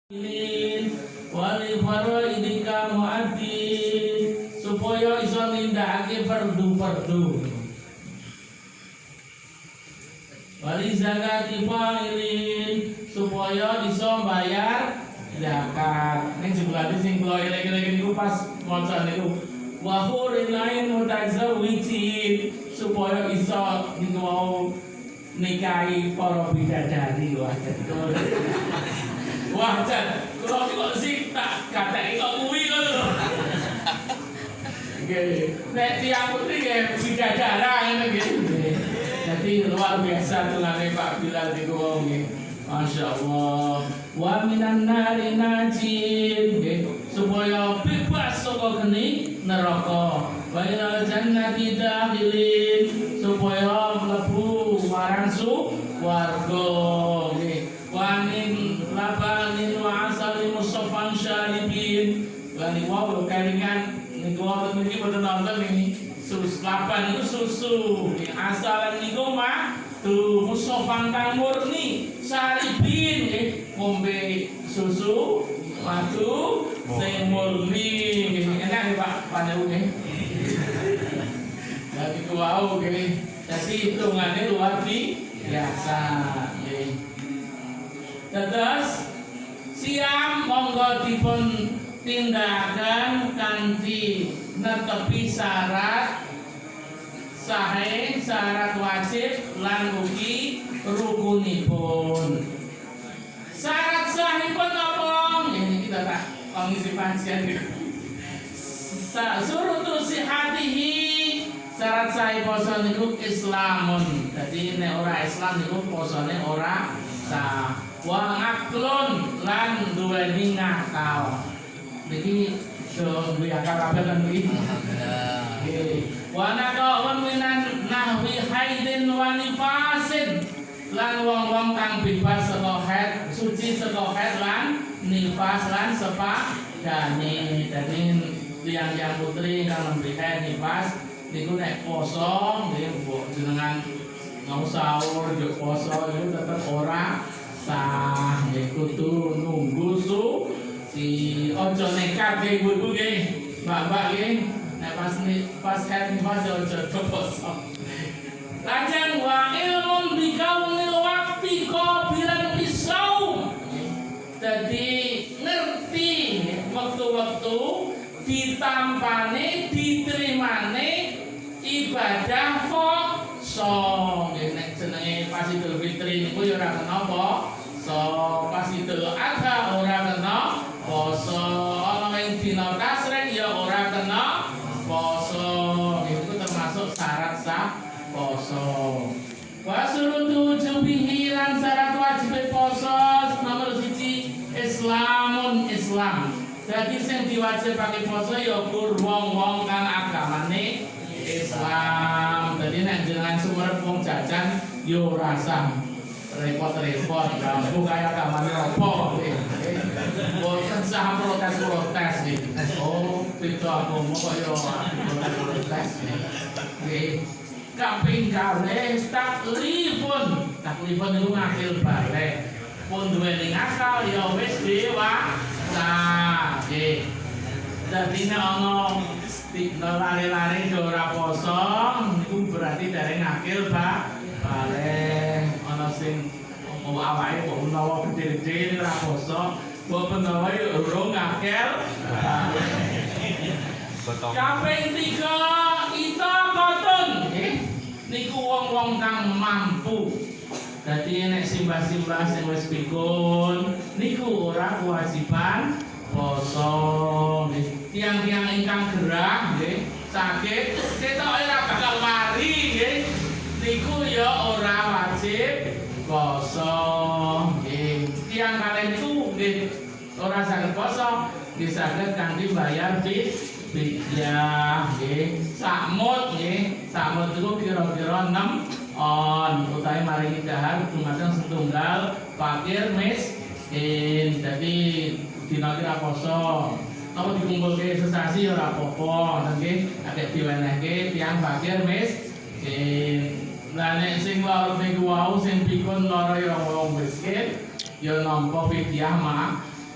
wali faraidika mu'addin supaya iso nindakake fardu-fardu wali zakati fa'ilin supaya iso bayar zakat. Ning jumlahe sing kula elek-elek niku pas maca niku wa hurin ain mutazawwijin supaya iso niku mau nikahi para bidadari. Wah, Jan, kalau kok sih tak katanya kok kuwi lho. Nggih, nek tiyang putri nggih bidadara ngene nggih. Jadi luar biasa tulane Pak Bilal niku nggih. Masyaallah. Wa minan nari najin nggih, supaya bebas saka geni neraka. Wa ilal jannati dakhilin supaya mlebu marang warga nggih. Wa min labanin wa asali musafan syaribin. Lan niku kelingan niku wonten iki boten nonton ini. Susu laban itu susu. Asal niku mah tu musafan kang murni syaribin nggih ngombe susu madu sing murni nggih. Enak nggih Pak Pandu nggih. Jadi ku wau nggih. Jadi hitungane luar biasa nggih. Terus siam monggo dipun tindakan kanthi netepi syarat sahih, syarat wajib lan ugi rukunipun. Syarat sahih pun apa? Ini kita tak ngisi panjenengan iki. Surutu sihatihi syarat sahih poso niku Islamun. Jadi nek ora Islam niku posone ora sah. Wa aklun lan duweni ngakal. Niki do duwe akal kabeh kan iki. Nggih. Wa naqaun minan nahwi haidin wa nifasin. Lan wong-wong kang bebas saka haid, suci saka haid lan nifas lan sepadane. Dadi tiyang-tiyang putri kang nembe haid nifas niku nek poso nggih mbok jenengan mau sahur yo poso itu tetep ora sah nggih kudu nunggu si ojo nekat nggih ibu-ibu nggih mbak-mbak nggih nek pas haid nifas ojo poso. Lajeng wa ilmun bikaunil waqti qabilan lisaum. Jadi ngerti waktu-waktu ditampane diterimane ibadah poso. Nek jenenge pas Idul Fitri niku ya ora kena poso, pas Idul Adha ora kena poso, ana ing dina Tasyrik ya ora kena poso. Itu termasuk syarat sah poso. Wasurutu jubihi lan syarat wajib poso nomor 1 Islamun Islam. Jadi sing diwajibake poso ya wong-wong kang agamane Islam. Jadi nek jenengan sumerep wong jajan yo rasa repot-repot kamu kaya agamane opo nggih. Boten sah protes-protes nggih. Oh, beda agama kaya protes nggih. Kaping kalih taklifun itu ngakil balik. Pun duweni akal ya wis dewasa nggih. Dadi nek ana lari-lari ora poso niku berarti dereng ngakil balik. Ana sing awake kok menawa gede-gede ora poso, kok menawa yo urung ngakil balik. Kaping 3 itaqatun nggih. Niku wong-wong kang mampu. Dadi nek simbah-simbah sing wis pikun niku ora kewajiban poso nggih. Tiang-tiang ingkang gerah nggih, sakit, ketok ora bakal mari nggih. Niku ya ora wajib poso nggih. Tiang kalih niku nggih ora saged poso, nggih saged kanthi bayar fidyah nggih. Sakmut nggih, sakmut niku kira-kira 6 on utawi maringi dahar dumateng setunggal fakir miskin. Jadi dina iki ra poso. Apa dikumpulke sesasi ora apa-apa, nggih, akeh diwenehke tiyang fakir miskin. Lah nek sing loro niku wau sing pikun lara ya wong miskin, ya nampa fidyah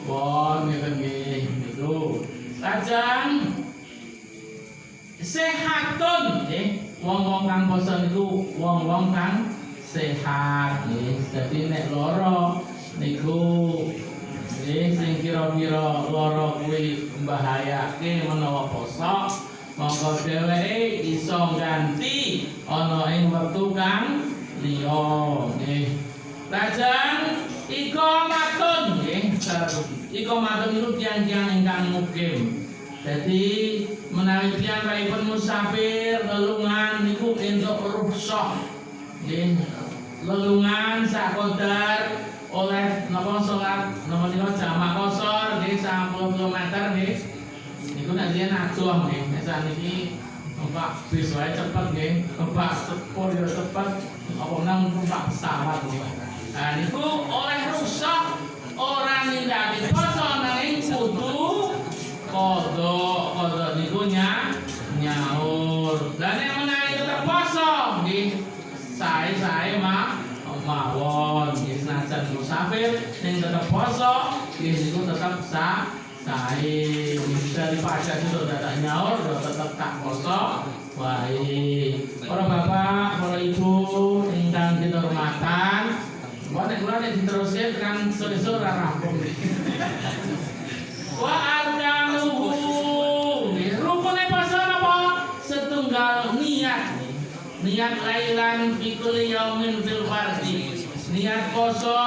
Bon ngeten nggih niku. Lajeng sehatun nggih. Wong-wong kang poso niku wong-wong kang sehat nggih. Dadi nek lara niku nggih sing kira-kira lara kuwi mbahayake menawa poso, monggo dheweke iso ganti ana ing wektu kang liya nggih. Lajeng iqamatun nggih. Iqamatun niku tiyang-tiyang ingkang mukim. Jadi menawi piyambakipun musafir lelungan niku entuk rukhsah. Nggih. Lelungan sak qadar oleh napa salat napa niku jamak qasar nggih 90 km nggih. Niku nek riyen adoh nggih. Nek saniki numpak bis wae cepet nggih. Numpak sepur yo cepet. Apa nang numpak pesawat nggih. Nah niku oleh rukhsah ora nindakake poso nanging kudu qadha niku nyaur. Lah nek menawi tetep poso nggih sae-sae mawon nggih senajan musafir ning tetep poso nggih niku tetep sae dari pajak itu dadak nyaur yo tetep tak poso wae. Para bapak, para ibu ingkang dihormatan, nek kula nek diteruske tekan sore-sore ora rampung. Wa arkanuhu rukune poso napa? Setunggal niat. Niat lailan fi kulli yaumin fil fardhi. Niat poso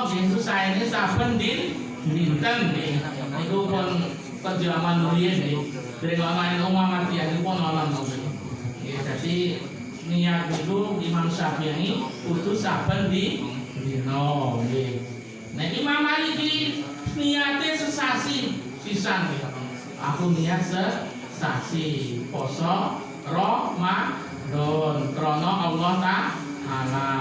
nggih saene saben dinten nggih. Niku pun perjaman riyen nggih. Dereng ana Muhammadiyah niku pun ana nggih. Dadi niat niku Imam Syafi'i kudu saben dina nggih. Nek Imam Maliki niate sesasi sisan nggih. Aku niat sesasi poso Ramadan krana Allah Ta'ala.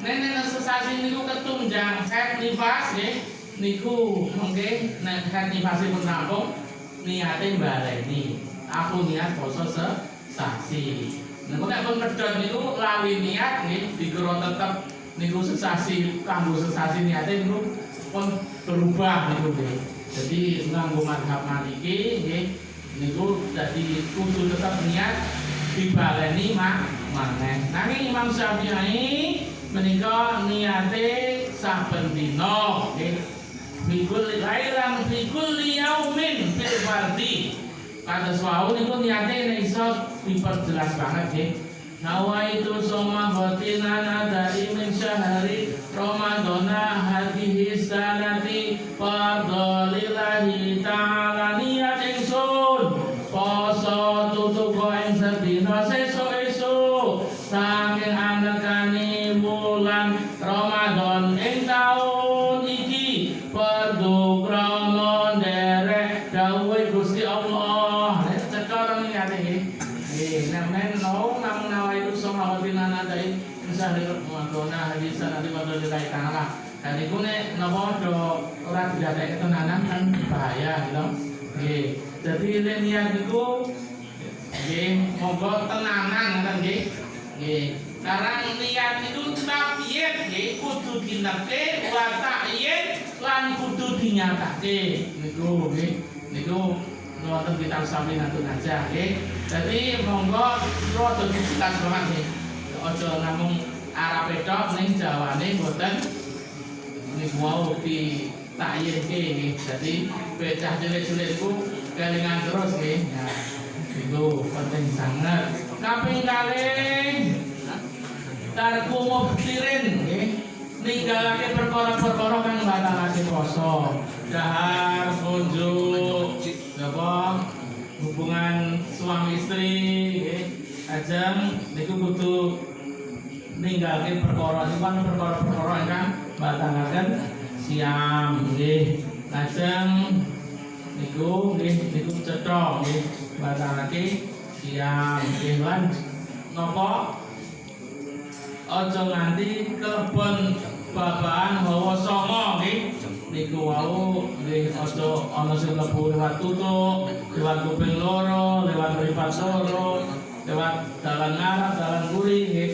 Nek sesasi niku ketunjang haid nifas nggih. Niku mengke nek haid nifasipun rampung niate baleni. Aku niat poso sesasi. Nek pun pedhot niku lali niat nggih dikira tetep niku sesasi kanggo sesasi niate niku pun berubah niku nggih. Jadi nganggo mazhab Maliki nggih niku dadi kudu tetep niat dibaleni maneh. Nanging Imam Syafi'i menika niate saben dina nggih. Fikul lailan fikul yaumin fil fardhi. Kados wau niku niate nek iso diperjelas banget nggih. Nawaitu soma batina nadai min syahri Ramadana hadhihi sanati fadlillahi ta'ala niat ingsun poso tutuko ing sedina sesuk-esuk saking anekane wulan Ramadan ing taun iki perdu krana nderek dawuhe Gusti Allah. Sekarang niate nggih. Nek namung nawaitu sama watina nadai misalnya Ramadana hadis sanati fadlillahi ta'ala. Dan iku nek napa do ora didadekake tenanan kan bahaya gitu. Nggih. Dadi niat niku nggih monggo tenanan ngoten nggih. Nggih. Karang niat itu takyid nggih kudu dinepke wa takyid lan kudu dinyatake. Niku nggih. Niku wonten kitab Saminatun aja nggih. Dadi monggo rada dijelas banget nggih. Aja namung Arabe tok ning Jawane mboten niku wau ditakyidke nggih. Dadi becah cilik-cilik iku kelingan terus nggih. Ya, itu penting sangat. Kaping kalih tarku muftirin nggih. Ninggalake perkara-perkara kang batalake poso. Dahar, kunjuk, apa hubungan suami istri nggih. Ajeng niku kudu ninggalake perkara niku kan perkara-perkara ingkang batalaken siam nggih. Ajeng niku cetha nggih batalake siam nggih lan napa aja nganti kelebon babakan hawa sanga nggih. Niku wau nggih aja ana sing mlebu lewat tutuk, lewat kuping loro, lewat mripat loro, lewat dalan ngarep, dalan kuri nggih.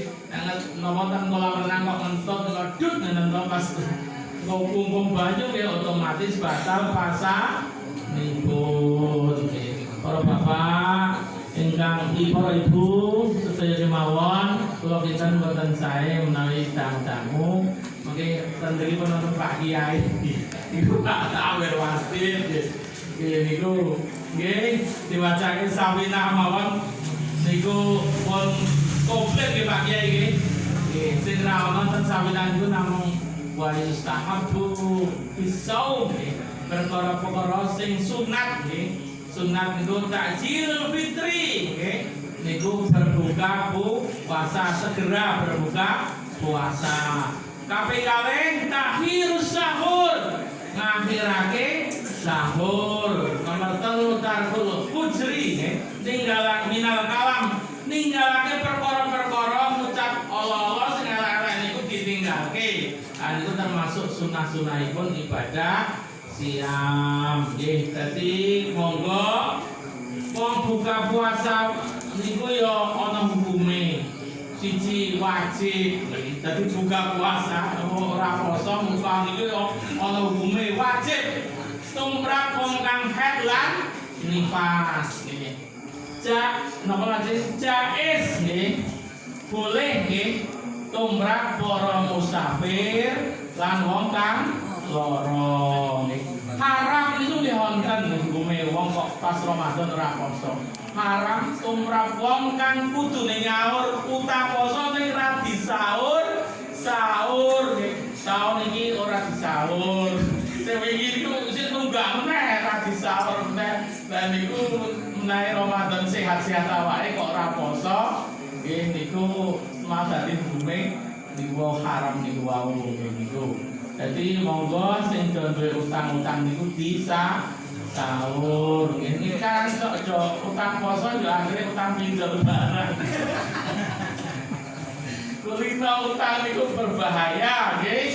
Napa ten kolam renang kok ngentut ngedut ngenen pas ngomong banyu ya otomatis batal puasa nipun. Para bapak ingkang para ibu sedaya kemawon kula kinten boten sae menawi tamu mangke tendri penonton Pak Kiai iku Pak Awir Wasit nggih niku nggih diwacake sawina mawon niku pun komplit nggih Pak Kiai nggih. Nggih sing ra wonten sawina niku namung wa yustahabu bisaum perkara-perkara sing sunat nggih. Sunat niku takjil fitri nggih. Niku berbuka puasa, segera berbuka puasa. Kaping kalih takhir sahur, ngakhirake sahur. Nomor 3 tarkul fujri nggih. Ninggalan minal kalam, ninggalake perkara-perkara ngucap Allah sing elek-elek niku ditinggalke. Niku termasuk sunah-sunahipun ibadah siam nggih. Dadi monggo wong buka puasa niku ya ana hukume. Siji wajib. Dadi buka puasa ora poso muka niku ya ana hukume wajib. Tumrap wong kang haid lan nifas nggih. Napa lajeng jaiz nggih. Boleh nggih tumrap para musafir lan wong kang lara nggih. Haram itu nggih wonten hukume wong kok pas Ramadan ora poso. Haram tumrap wong kang kudune nyaur uta poso ning ra disaur sahur nggih. Taun iki ora disaur. Sing wingi niku sing nunggak meneh ra disaur meneh. Lah niku menawi Ramadan sehat-sehat awake kok ora poso. Nggih niku madani hukume niku haram niku wau niku. Jadi monggo sing duwe utang-utang niku bisa sahur. Ini kan kok utang poso yo akhire utang pinjol barang. Kulino utang niku berbahaya, nggih.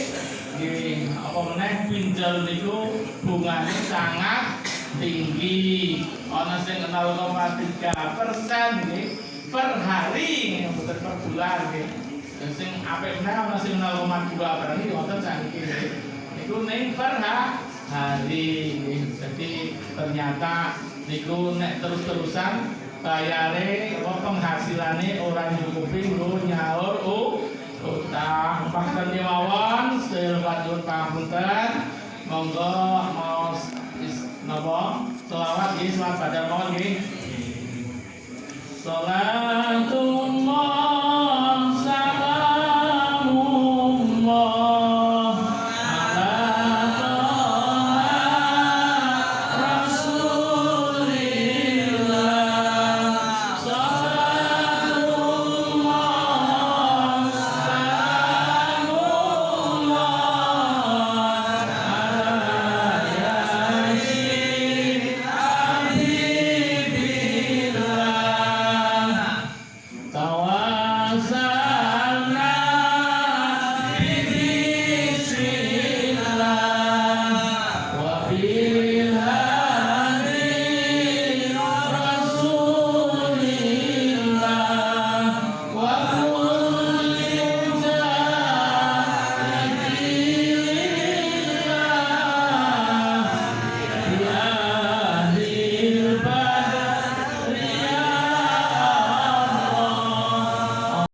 Nggih, apa meneh pinjol niku bungane sangat tinggi. Ana sing 0,3% nggih per hari, mboten per bulan nggih. Sing apik meneh ana sing 0,2 berarti wonten saniki niku ning per hari nggih. Jadi ternyata niku nek terus-terusan bayare apa penghasilane ora nyukupi nggo nyaur utang. Pasten mawon sedaya pangapunten. Monggo mau napa selawat nggih selawat pada mawon nggih. Salat